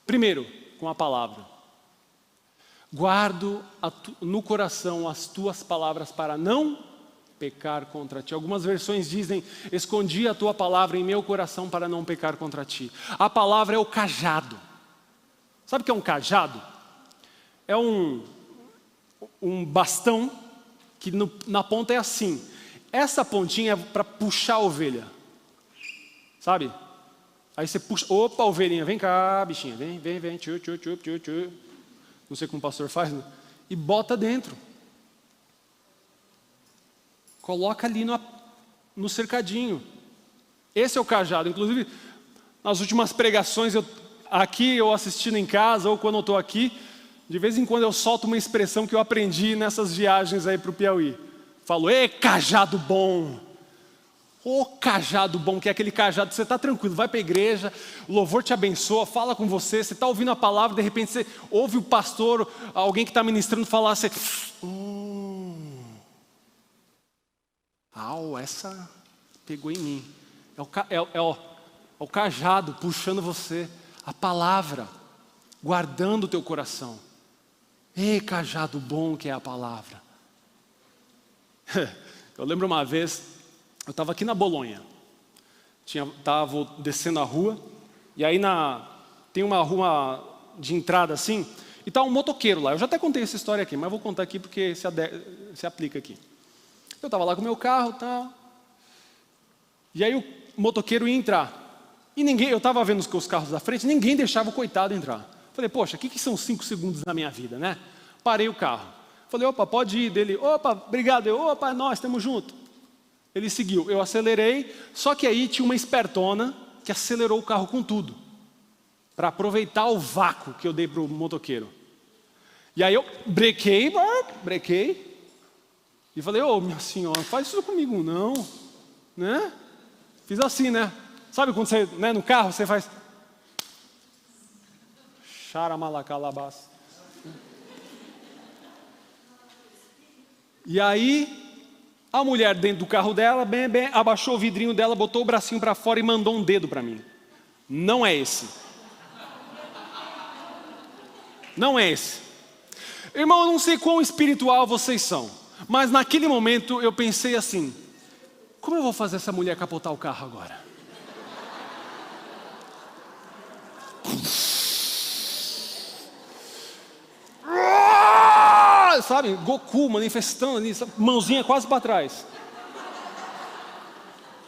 Primeiro, com a palavra. Guardo no coração as tuas palavras para não pecar contra ti. Algumas versões dizem, escondi a tua palavra em meu coração para não pecar contra ti. A palavra é o cajado. Sabe o que é um cajado? É um bastão que na ponta é assim. Essa pontinha é para puxar a ovelha. Sabe? Aí você puxa, opa, ovelhinha, vem cá, bichinha, vem, tchu. Não sei como o pastor faz, né? E bota dentro. Coloca ali no cercadinho. Esse é o cajado. Inclusive, nas últimas pregações, eu assistindo em casa, ou quando eu estou aqui, de vez em quando eu solto uma expressão que eu aprendi nessas viagens aí para o Piauí. Falo, cajado bom. Ô cajado bom, que é aquele cajado, você está tranquilo, vai para a igreja, o louvor te abençoa, fala com você está ouvindo a palavra, de repente você ouve o pastor, alguém que está ministrando falar, você... essa pegou em mim. É o cajado puxando você, a palavra, guardando o teu coração. Cajado bom que é a palavra. Eu lembro uma vez, eu estava aqui na Bolonha. Estava descendo a rua, e aí tem uma rua de entrada assim, e está um motoqueiro lá. Eu já até contei essa história aqui, mas vou contar aqui porque se aplica aqui. Eu estava lá com o meu carro, tá? E aí o motoqueiro ia entrar. E eu estava vendo os carros da frente, ninguém deixava o coitado entrar. Falei, poxa, o que são 5 segundos na minha vida, né? Parei o carro. Falei, opa, pode ir. Dele, opa, obrigado. Opa, nós estamos juntos. Ele seguiu, eu acelerei, só que aí tinha uma espertona que acelerou o carro com tudo, para aproveitar o vácuo que eu dei para o motoqueiro. E aí eu brequei, e falei, minha senhora, faz isso comigo não, né? Fiz assim, né? Sabe quando você, né, no carro, você faz... Xaramalacalabás. E aí... A mulher dentro do carro dela, bem, abaixou o vidrinho dela, botou o bracinho para fora e mandou um dedo para mim. Não é esse. Não é esse. Irmão, eu não sei quão espiritual vocês são, mas naquele momento eu pensei assim, como eu vou fazer essa mulher capotar o carro agora? Sabe, Goku manifestando ali, mãozinha quase para trás.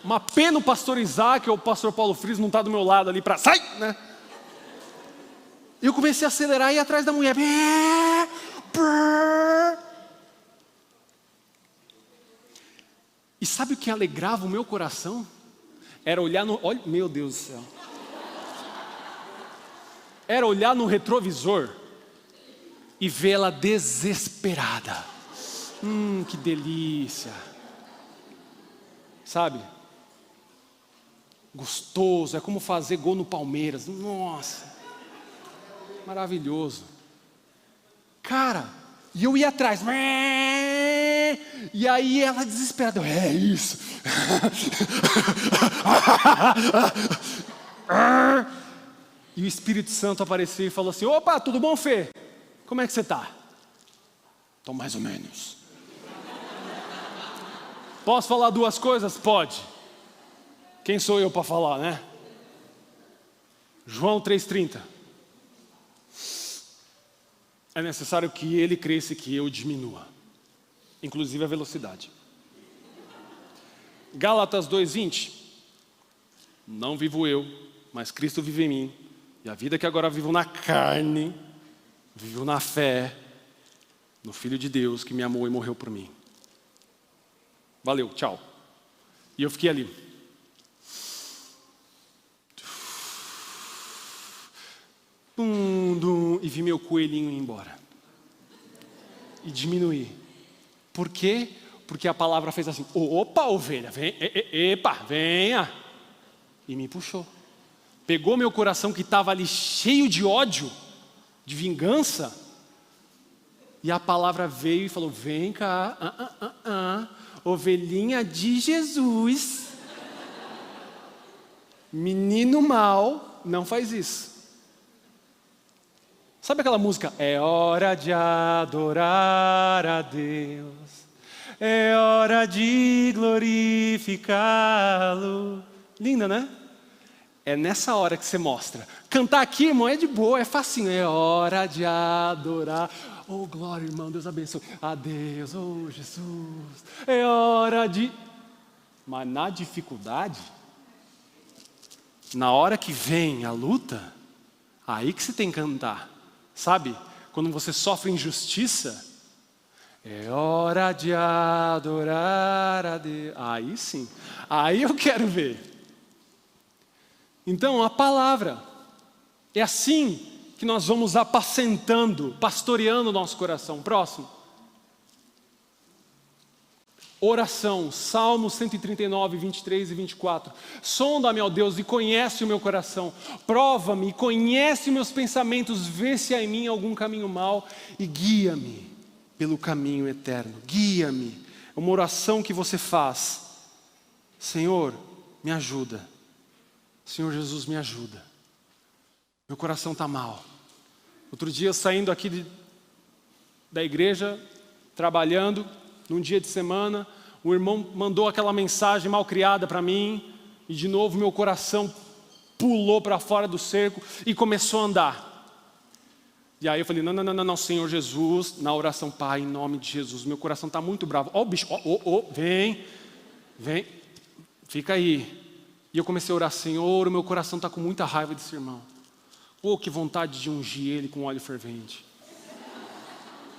Uma pena o pastor Isaac ou o pastor Paulo Frias não está do meu lado ali para sai, né? Eu comecei a acelerar e ir atrás da mulher. E sabe o que alegrava o meu coração? Era olhar no... Olha, meu Deus do céu. Era olhar no retrovisor e vê-la desesperada. Que delícia. Sabe? Gostoso, é como fazer gol no Palmeiras. Nossa, maravilhoso. Cara, e eu ia atrás. E aí ela desesperada. É isso. E o Espírito Santo apareceu e falou assim, opa, tudo bom, Fê? Como é que você está? Estou mais ou menos. Posso falar 2 coisas? Pode. Quem sou eu para falar, né? João 3,30. É necessário que ele cresça e que eu diminua. Inclusive a velocidade. Gálatas 2,20. Não vivo eu, mas Cristo vive em mim. E a vida que agora vivo na carne, vivo na fé, no Filho de Deus que me amou e morreu por mim. Valeu, tchau. E eu fiquei ali. E vi meu coelhinho ir embora. E diminuir. Por quê? Porque a palavra fez assim, opa, ovelha, vem, epa, venha. E me puxou. Pegou meu coração que estava ali cheio de ódio, de vingança, e a palavra veio e falou, vem cá, ovelhinha de Jesus, menino mau, não faz isso. Sabe aquela música? É hora de adorar a Deus, é hora de glorificá-lo. Linda, né? É nessa hora que você mostra. Cantar aqui, irmão, é de boa, é facinho. É hora de adorar. Oh, glória, irmão, Deus abençoe. A Deus, oh, Jesus. É hora de... Mas na dificuldade, na hora que vem a luta, aí que você tem que cantar. Sabe? Quando você sofre injustiça, é hora de adorar a Deus. Aí sim. Aí eu quero ver. Então, a palavra, é assim que nós vamos apacentando, pastoreando o nosso coração. Próximo. Oração, Salmo 139, 23 e 24. Sonda-me, ó Deus, e conhece o meu coração. Prova-me e conhece meus pensamentos. Vê se há em mim algum caminho mau e guia-me pelo caminho eterno. Guia-me. É uma oração que você faz. Senhor, me ajuda. Senhor Jesus, me ajuda. Meu coração está mal. Outro dia, saindo aqui da igreja, trabalhando, num dia de semana, o irmão mandou aquela mensagem mal criada para mim, e de novo meu coração pulou para fora do cerco e começou a andar. E aí eu falei, não, Senhor Jesus, na oração, Pai, em nome de Jesus, meu coração está muito bravo. Ó, bicho, vem, fica aí. E eu comecei a orar, Senhor, o meu coração está com muita raiva desse irmão. Que vontade de ungir ele com óleo fervente.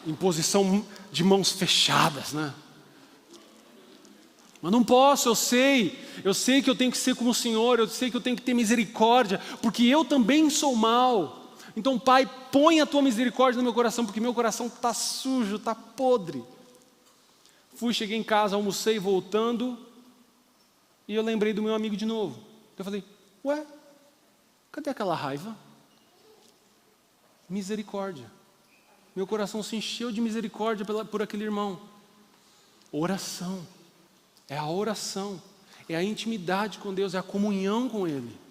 Em posição de mãos fechadas, né? Mas não posso, eu sei que eu tenho que ser como o Senhor, eu sei que eu tenho que ter misericórdia, porque eu também sou mau. Então, Pai, põe a tua misericórdia no meu coração, porque meu coração está sujo, está podre. Cheguei em casa, almocei, voltando, e eu lembrei do meu amigo de novo. Eu falei, cadê aquela raiva? Misericórdia. Meu coração se encheu de misericórdia por aquele irmão. Oração. É a oração. É a intimidade com Deus, é a comunhão com Ele.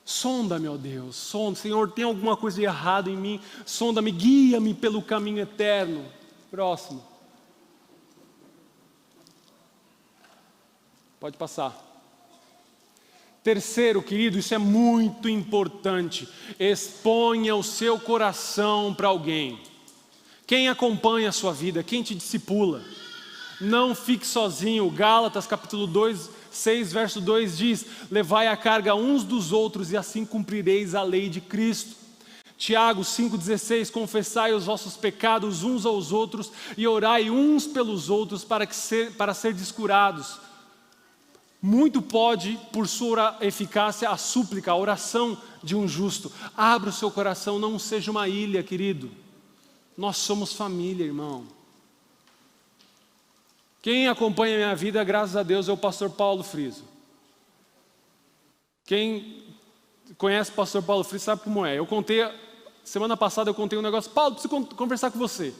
Sonda-me, ó Deus, Senhor, tem alguma coisa de errado em mim? Sonda-me, guia-me pelo caminho eterno. Próximo. Pode passar. Terceiro, querido, isso é muito importante. Exponha o seu coração para alguém. Quem acompanha a sua vida, quem te discipula. Não fique sozinho. Gálatas capítulo 2, 6, verso 2 diz, levai a carga uns dos outros e assim cumprireis a lei de Cristo. Tiago 5,16, confessai os vossos pecados uns aos outros e orai uns pelos outros para ser curados. Muito pode, por sua eficácia, a súplica, a oração de um justo. Abra o seu coração, não seja uma ilha, querido. Nós somos família, irmão. Quem acompanha a minha vida, graças a Deus, é o pastor Paulo Friso. Quem conhece o pastor Paulo Friso sabe como é. Semana passada eu contei um negócio, Paulo, preciso conversar com você.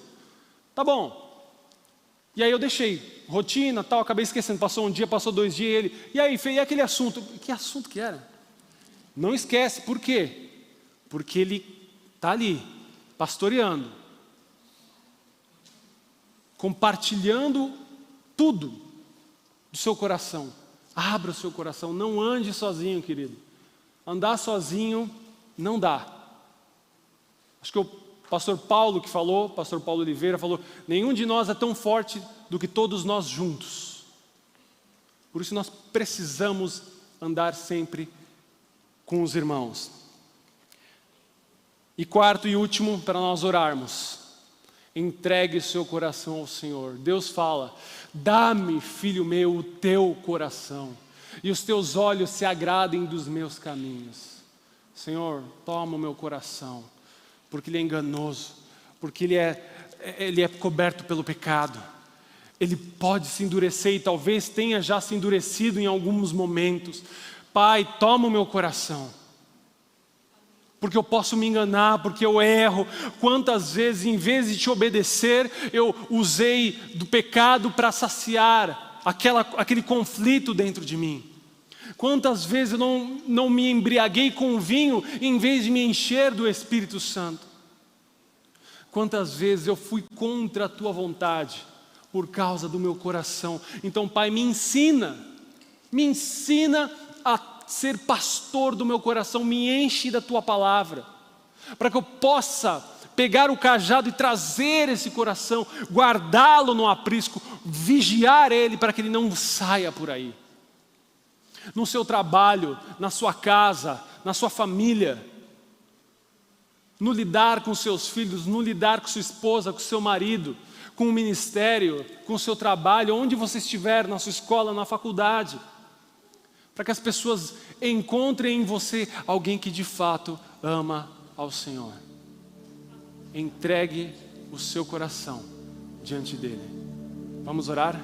Tá bom. E aí eu deixei, rotina, tal, acabei esquecendo, passou um dia, passou 2 dias, ele, e aí, Fê, e aquele assunto? Que assunto que era? Não esquece, por quê? Porque ele está ali, pastoreando, compartilhando tudo do seu coração. Abra o seu coração, não ande sozinho, querido. Andar sozinho não dá. Acho que o pastor Paulo que falou, pastor Paulo Oliveira falou, nenhum de nós é tão forte do que todos nós juntos. Por isso nós precisamos andar sempre com os irmãos. E quarto e último, para nós orarmos, entregue o seu coração ao Senhor. Deus fala, dá-me, filho meu, o teu coração, e os teus olhos se agradem dos meus caminhos. Senhor, toma o meu coração, porque ele é enganoso, porque ele é coberto pelo pecado. Ele pode se endurecer e talvez tenha já se endurecido em alguns momentos. Pai, toma o meu coração, porque eu posso me enganar, porque eu erro. Quantas vezes, em vez de te obedecer, eu usei do pecado para saciar aquele conflito dentro de mim. Quantas vezes eu não me embriaguei com vinho, em vez de me encher do Espírito Santo. Quantas vezes eu fui contra a tua vontade, por causa do meu coração. Então, Pai, me ensina a ser pastor do meu coração, me enche da tua palavra, para que eu possa pegar o cajado e trazer esse coração, guardá-lo no aprisco, vigiar ele para que ele não saia por aí. No seu trabalho, na sua casa, na sua família, no lidar com seus filhos, no lidar com sua esposa, com seu marido, com o ministério, com o seu trabalho, onde você estiver, na sua escola, na faculdade, para que as pessoas encontrem em você alguém que de fato ama ao Senhor. Entregue o seu coração diante dele. Vamos orar?